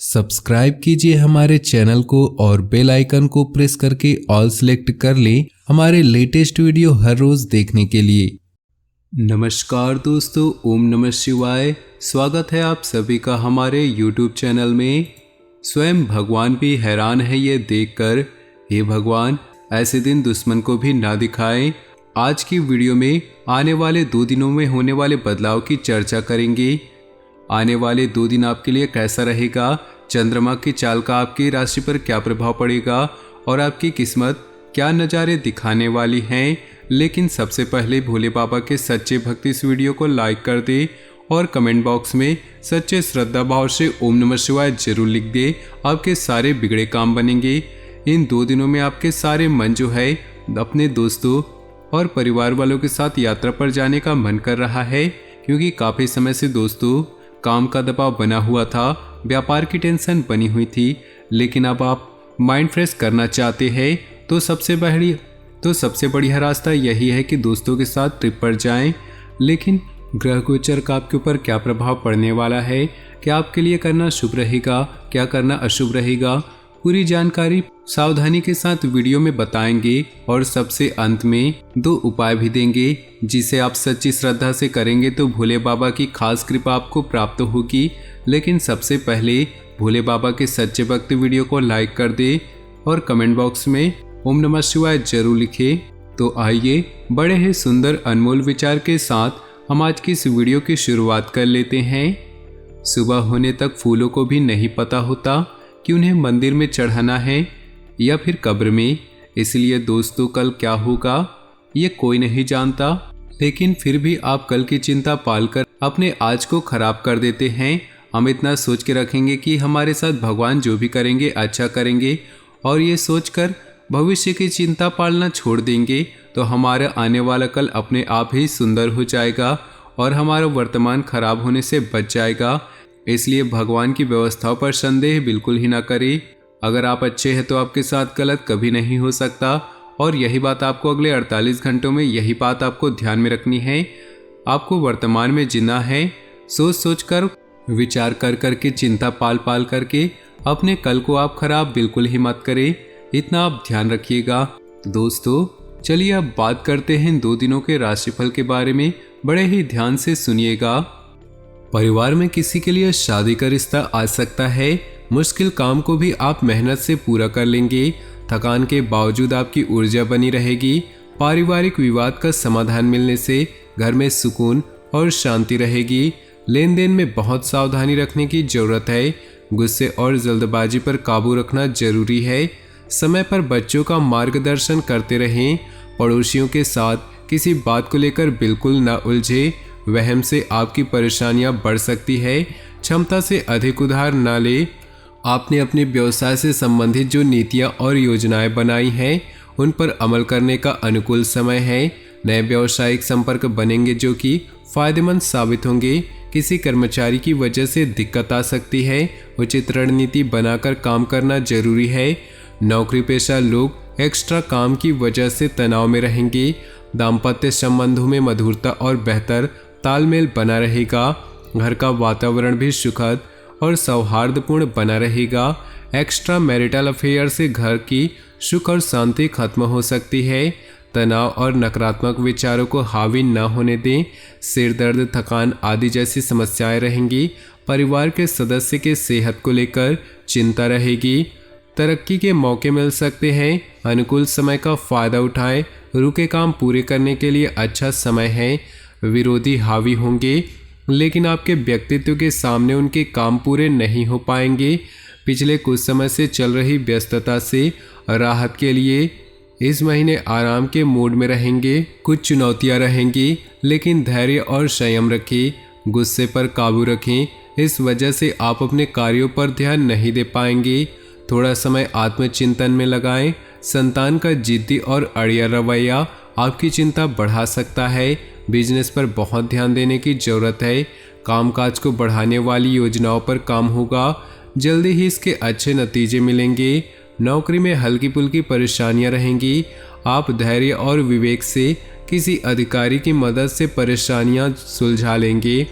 Subscribe कीजिए हमारे channel को और बेल आइकन को प्रेस करके ऑल सेलेक्ट कर लें हमारे लेटेस्ट वीडियो हर रोज देखने के लिए। नमस्कार दोस्तों, ओम नमः शिवाय। स्वागत है आप सभी का हमारे YouTube चैनल में। स्वयं भगवान भी हैरान है ये देखकर, हे भगवान ऐसे दिन दुश्मन को भी ना दिखाएं। आज की वीडियो में आने वाले 2 दिनों में होने वाले बदलाव की चर्चा करेंगे। आने वाले 2 दिन आपके लिए कैसा रहेगा, चंद्रमा की चाल का आपकी राशि पर क्या प्रभाव पड़ेगा और आपकी किस्मत क्या नज़ारे दिखाने वाली हैं। लेकिन सबसे पहले भोले बाबा के सच्चे भक्त इस वीडियो को लाइक कर दे और कमेंट बॉक्स में सच्चे श्रद्धा भाव से ओम नमः शिवाय जरूर लिख दे। आपके सारे बिगड़े काम बनेंगे। इन 2 दिनों में आपके सारे मन जो है अपने दोस्तों और परिवार वालों के साथ यात्रा पर जाने का मन कर रहा है, क्योंकि काफ़ी समय से दोस्तों काम का दबाव बना हुआ था, व्यापार की टेंशन बनी हुई थी। लेकिन अब आप माइंड फ्रेश करना चाहते हैं तो सबसे बढ़िया रास्ता यही है कि दोस्तों के साथ ट्रिप पर जाएं। लेकिन ग्रह गोचर का आपके ऊपर क्या प्रभाव पड़ने वाला है, क्या आपके लिए करना शुभ रहेगा, क्या करना अशुभ रहेगा, पूरी जानकारी सावधानी के साथ वीडियो में बताएंगे और सबसे अंत में 2 उपाय भी देंगे, जिसे आप सच्ची श्रद्धा से करेंगे तो भोले बाबा की खास कृपा आपको प्राप्त होगी। लेकिन सबसे पहले भोले बाबा के सच्चे भक्त वीडियो को लाइक कर दे और कमेंट बॉक्स में ओम नमः शिवाय जरूर लिखे। तो आइए बड़े ही सुंदर अनमोल विचार के साथ हम आज की इस वीडियो की शुरुआत कर लेते हैं। सुबह होने तक फूलों को भी नहीं पता होता कि उन्हें मंदिर में चढ़ाना है या फिर कब्र में। इसलिए दोस्तों कल क्या होगा ये कोई नहीं जानता, लेकिन फिर भी आप कल की चिंता पालकर अपने आज को खराब कर देते हैं। हम इतना सोच के रखेंगे कि हमारे साथ भगवान जो भी करेंगे अच्छा करेंगे, और ये सोचकर भविष्य की चिंता पालना छोड़ देंगे तो हमारा आने वाला कल अपने आप ही सुंदर हो जाएगा और हमारा वर्तमान खराब होने से बच जाएगा। इसलिए भगवान की व्यवस्थाओं पर संदेह बिल्कुल ही ना करें। अगर आप अच्छे हैं तो आपके साथ गलत कभी नहीं हो सकता, और यही बात आपको अगले 48 घंटों में यही बात आपको ध्यान में रखनी है। आपको वर्तमान में जीना है, सोच सोच कर विचार कर करके चिंता पाल पाल करके अपने कल को आप खराब बिल्कुल ही मत करें, इतना आप ध्यान रखिएगा। दोस्तों चलिए अब बात करते हैं 2 दिनों के राशिफल के बारे में। बड़े ही ध्यान से सुनिएगा। परिवार में किसी के लिए शादी का रिश्ता आ सकता है। मुश्किल काम को भी आप मेहनत से पूरा कर लेंगे। थकान के बावजूद आपकी ऊर्जा बनी रहेगी। पारिवारिक विवाद का समाधान मिलने से घर में सुकून और शांति रहेगी। लेन देन में बहुत सावधानी रखने की जरूरत है। गुस्से और जल्दबाजी पर काबू रखना जरूरी है। समय पर बच्चों का मार्गदर्शन करते रहें। पड़ोसियों के साथ किसी बात को लेकर बिल्कुल न उलझे, वहम से आपकी परेशानियां बढ़ सकती है। क्षमता से अधिक उधार न ले। आपने अपने व्यवसाय से संबंधित जो नीतियां और योजनाएं बनाई हैं उन पर अमल करने का अनुकूल समय है। नए व्यावसायिक संपर्क बनेंगे जो कि फायदेमंद साबित होंगे। किसी कर्मचारी की वजह से दिक्कत आ सकती है, उचित रणनीति बनाकर काम करना जरूरी है। नौकरी पेशा लोग एक्स्ट्रा काम की वजह से तनाव में रहेंगे। दाम्पत्य संबंधों में मधुरता और बेहतर तालमेल बना रहेगा। घर का वातावरण भी सुखद और सौहार्दपूर्ण बना रहेगा। एक्स्ट्रा मैरिटल अफेयर से घर की सुख और शांति खत्म हो सकती है। तनाव और नकारात्मक विचारों को हावी न होने दें। सिर दर्द, थकान आदि जैसी समस्याएं रहेंगी। परिवार के सदस्य के सेहत को लेकर चिंता रहेगी। तरक्की के मौके मिल सकते हैं। अनुकूल समय का फायदा उठाएं। रुके काम पूरे करने के लिए अच्छा समय है। विरोधी हावी होंगे, लेकिन आपके व्यक्तित्व के सामने उनके काम पूरे नहीं हो पाएंगे। पिछले कुछ समय से चल रही व्यस्तता से राहत के लिए इस महीने आराम के मूड में रहेंगे। कुछ चुनौतियां रहेंगी, लेकिन धैर्य और संयम रखें। गुस्से पर काबू रखें, इस वजह से आप अपने कार्यों पर ध्यान नहीं दे पाएंगे। थोड़ा समय आत्मचिंतन में लगाएं। संतान का जिद्दी और अड़िया रवैया आपकी चिंता बढ़ा सकता है। बिजनेस पर बहुत ध्यान देने की जरूरत है। कामकाज को बढ़ाने वाली योजनाओं पर काम होगा। जल्दी ही इसके अच्छे नतीजे मिलेंगे। नौकरी में हल्की फुल्की परेशानियां रहेंगी। आप धैर्य और विवेक से किसी अधिकारी की मदद से परेशानियां सुलझा लेंगे।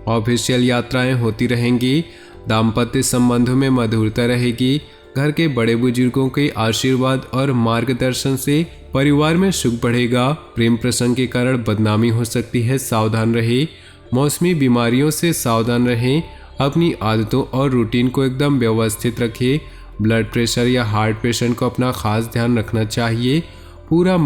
ऑफिशियल यात्राएं होती रहेंगी। दाम्पत्य संबंधों में मधुरता रहेगी। घर के बड़े बुजुर्गों के आशीर्वाद और मार्गदर्शन से परिवार में सुख बढ़ेगा। प्रेम प्रसंग के कारण बदनामी हो सकती है, सावधान रहे। मौसमी बीमारियों से सावधान रहें। अपनी आदतों और रूटीन को एकदम व्यवस्थित रखें। ब्लड प्रेशर या हार्ट पेशेंट को अपना खास ध्यान रखना चाहिए। पूरा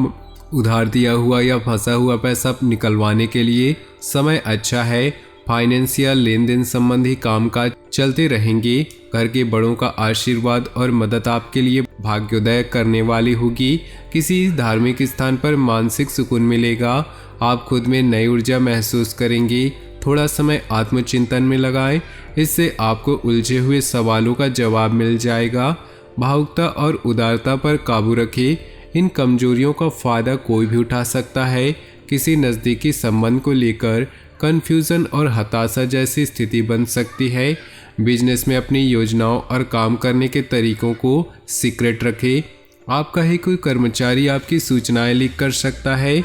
उधार दिया हुआ या फंसा हुआ पैसा निकलवाने के लिए समय अच्छा है। फाइनेंशियल लेन देन संबंधी कामकाज चलते रहेंगे। घर के बड़ों का आशीर्वाद और मदद आपके लिए भाग्योदय करने वाली होगी। किसी धार्मिक स्थान पर मानसिक सुकून मिलेगा। आप खुद में नई ऊर्जा महसूस करेंगे। थोड़ा समय आत्मचिंतन में लगाएं, इससे आपको उलझे हुए सवालों का जवाब मिल जाएगा। भावुकता और उदारता पर काबू रखें। इन कमजोरियों का फायदा कोई भी उठा सकता है। किसी नज़दीकी संबंध को लेकर कन्फ्यूज़न और हताशा जैसी स्थिति बन सकती है। बिजनेस में अपनी योजनाओं और काम करने के तरीकों को सीक्रेट रखें। आपका ही कोई कर्मचारी आपकी सूचनाएं लीक कर सकता है।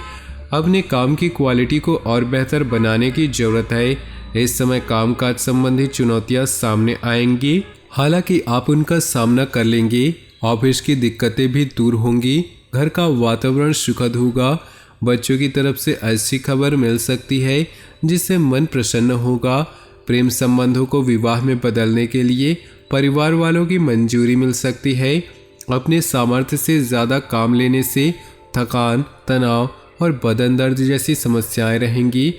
अपने काम की क्वालिटी को और बेहतर बनाने की ज़रूरत है। इस समय कामकाज संबंधी चुनौतियां सामने आएंगी, हालांकि आप उनका सामना कर लेंगे। ऑफिस की दिक्कतें भी दूर होंगी। घर का वातावरण सुखद होगा। बच्चों की तरफ से ऐसी खबर मिल सकती है जिससे मन प्रसन्न होगा। प्रेम संबंधों को विवाह में बदलने के लिए परिवार वालों की मंजूरी मिल सकती है। अपने सामर्थ्य से ज़्यादा काम लेने से थकान, तनाव और बदन दर्द जैसी समस्याएं रहेंगी।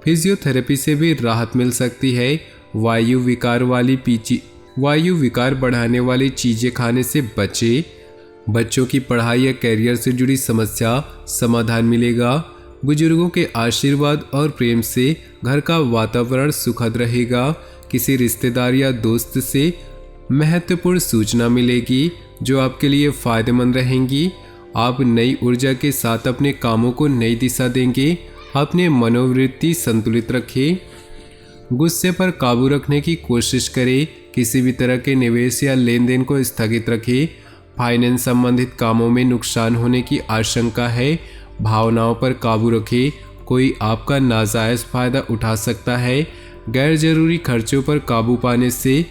फिजियोथेरेपी से भी राहत मिल सकती है। वायु विकार बढ़ाने वाली चीज़ें खाने से बचें। बच्चों की पढ़ाई या कैरियर से जुड़ी समस्या समाधान मिलेगा। बुजुर्गों के आशीर्वाद और प्रेम से घर का वातावरण सुखद रहेगा। किसी रिश्तेदार या दोस्त से महत्वपूर्ण सूचना मिलेगी जो आपके लिए फायदेमंद रहेंगी। आप नई ऊर्जा के साथ अपने कामों को नई दिशा देंगे। अपने मनोवृत्ति संतुलित रखें। गुस्से पर काबू रखने की कोशिश करें। किसी भी तरह के निवेश या लेन देन को स्थगित रखें। फाइनेंस संबंधित कामों में नुकसान होने की आशंका है। भावनाओं पर काबू रखें। कोई आपका नाजायज़ फायदा उठा सकता है। गैर जरूरी खर्चों पर काबू पाने से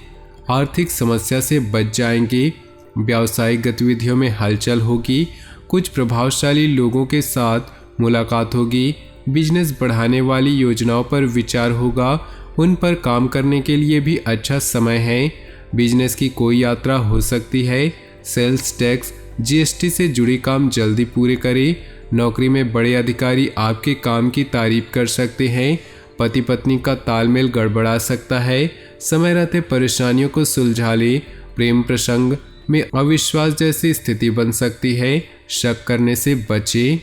आर्थिक समस्या से बच जाएंगे। व्यावसायिक गतिविधियों में हलचल होगी। कुछ प्रभावशाली लोगों के साथ मुलाकात होगी। बिजनेस बढ़ाने वाली योजनाओं पर विचार होगा। उन पर काम करने के लिए भी अच्छा समय है। बिजनेस की कोई यात्रा हो सकती है। सेल्स टैक्स, जीएसटी से जुड़ी काम जल्दी पूरे करें। नौकरी में बड़े अधिकारी आपके काम की तारीफ कर सकते हैं। पति पत्नी का तालमेल गड़बड़ा सकता है। समय रहते परेशानियों को सुलझा लें। प्रेम प्रसंग में अविश्वास जैसी स्थिति बन सकती है। शक करने से बचें।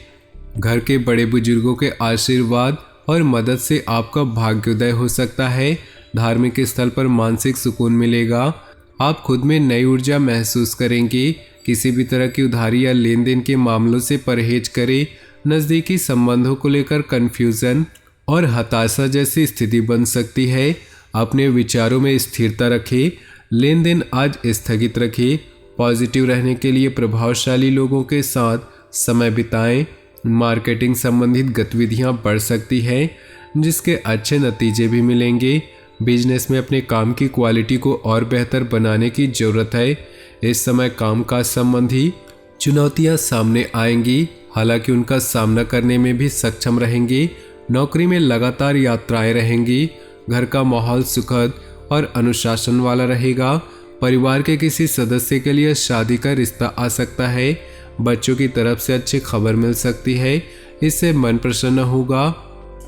घर के बड़े बुजुर्गों के आशीर्वाद और मदद से आपका भाग्योदय हो सकता है। धार्मिक स्थल पर मानसिक सुकून मिलेगा। आप खुद में नई ऊर्जा महसूस करेंगे। किसी भी तरह की उधारी या लेन देन के मामलों से परहेज करें। नज़दीकी संबंधों को लेकर कन्फ्यूज़न और हताशा जैसी स्थिति बन सकती है। अपने विचारों में स्थिरता रखें। लेन देन आज स्थगित रखें। पॉजिटिव रहने के लिए प्रभावशाली लोगों के साथ समय बिताएं। मार्केटिंग संबंधित गतिविधियां बढ़ सकती हैं जिसके अच्छे नतीजे भी मिलेंगे। बिजनेस में अपने काम की क्वालिटी को और बेहतर बनाने की ज़रूरत है। इस समय कामकाज संबंधी चुनौतियां सामने आएंगी, हालांकि उनका सामना करने में भी सक्षम रहेंगे। नौकरी में लगातार यात्राएं रहेंगी। घर का माहौल सुखद और अनुशासन वाला रहेगा। परिवार के किसी सदस्य के लिए शादी का रिश्ता आ सकता है। बच्चों की तरफ से अच्छी खबर मिल सकती है, इससे मन प्रसन्न होगा।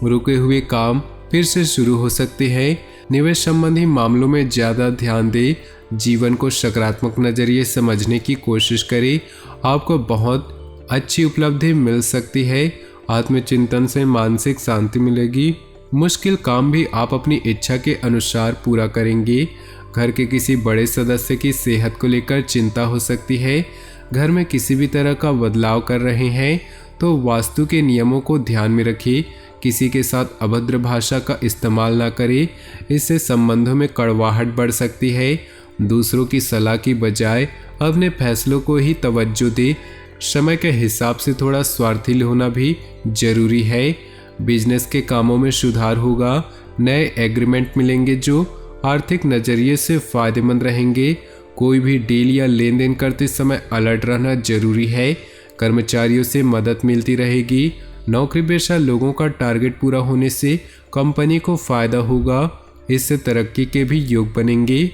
रुके हुए काम फिर से शुरू हो सकते हैं। निवेश संबंधी मामलों में ज़्यादा ध्यान दें। जीवन को सकारात्मक नज़रिए समझने की कोशिश करें। आपको बहुत अच्छी उपलब्धि मिल सकती है। आत्मचिंतन से मानसिक शांति मिलेगी। मुश्किल काम भी आप अपनी इच्छा के अनुसार पूरा करेंगे। घर के किसी बड़े सदस्य की सेहत को लेकर चिंता हो सकती है। घर में किसी भी तरह का बदलाव कर रहे हैं तो वास्तु के नियमों को ध्यान में रखिए। किसी के साथ अभद्र भाषा का इस्तेमाल ना करें, इससे संबंधों में कड़वाहट बढ़ सकती है। दूसरों की सलाह की बजाय अपने फैसलों को ही तवज्जो दे। समय के हिसाब से थोड़ा स्वार्थी होना भी जरूरी है। बिजनेस के कामों में सुधार होगा। नए एग्रीमेंट मिलेंगे जो आर्थिक नजरिए से फायदेमंद रहेंगे। कोई भी डील या लेन देन करते समय अलर्ट रहना जरूरी है। कर्मचारियों से मदद मिलती रहेगी। नौकरी पेशा लोगों का टारगेट पूरा होने से कंपनी को फायदा होगा। इससे तरक्की के भी योग बनेंगे।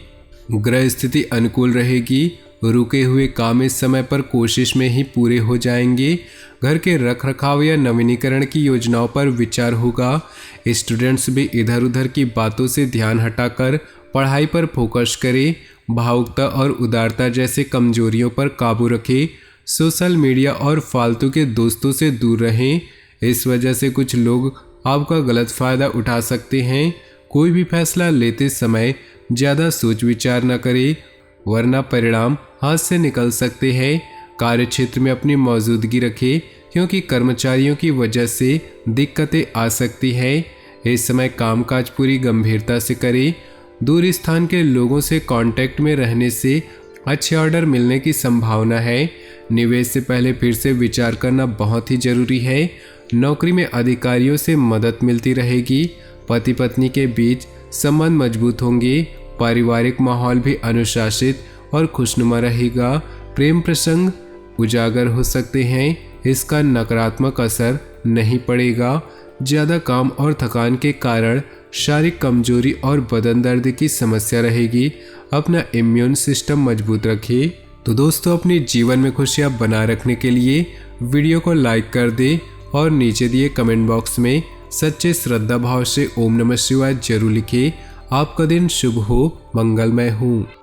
ग्रह स्थिति अनुकूल रहेगी। रुके हुए काम इस समय पर कोशिश में ही पूरे हो जाएंगे। घर के रखरखाव या नवीनीकरण की योजनाओं पर विचार होगा। स्टूडेंट्स भी इधर उधर की बातों से ध्यान हटाकर पढ़ाई पर फोकस करें। भावुकता और उदारता जैसे कमजोरियों पर काबू रखें। सोशल मीडिया और फालतू के दोस्तों से दूर रहें। इस वजह से कुछ लोग आपका गलत फायदा उठा सकते हैं। कोई भी फैसला लेते समय ज़्यादा सोच विचार न करें, वरना परिणाम हाथ से निकल सकते हैं। कार्य क्षेत्र में अपनी मौजूदगी रखें, क्योंकि कर्मचारियों की वजह से दिक्कतें आ सकती हैं। इस समय कामकाज पूरी गंभीरता से करें। दूर स्थान के लोगों से कांटेक्ट में रहने से अच्छे ऑर्डर मिलने की संभावना है। निवेश से पहले फिर से विचार करना बहुत ही जरूरी है। नौकरी में अधिकारियों से मदद मिलती रहेगी। पति पत्नी के बीच संबंध मजबूत होंगे। पारिवारिक माहौल भी अनुशासित और खुशनुमा रहेगा। प्रेम प्रसंग उजागर हो सकते हैं। इसका नकारात्मक असर नहीं पड़ेगा। ज़्यादा काम और थकान के कारण शारीरिक कमजोरी और बदन दर्द की समस्या रहेगी। अपना इम्यून सिस्टम मजबूत रखिए। तो दोस्तों, अपने जीवन में खुशियाँ बनाए रखने के लिए वीडियो को लाइक कर दें और नीचे दिए कमेंट बॉक्स में सच्चे श्रद्धा भाव से ओम नमः शिवाय जरूर लिखें। आपका दिन शुभ हो, मंगलमय हो।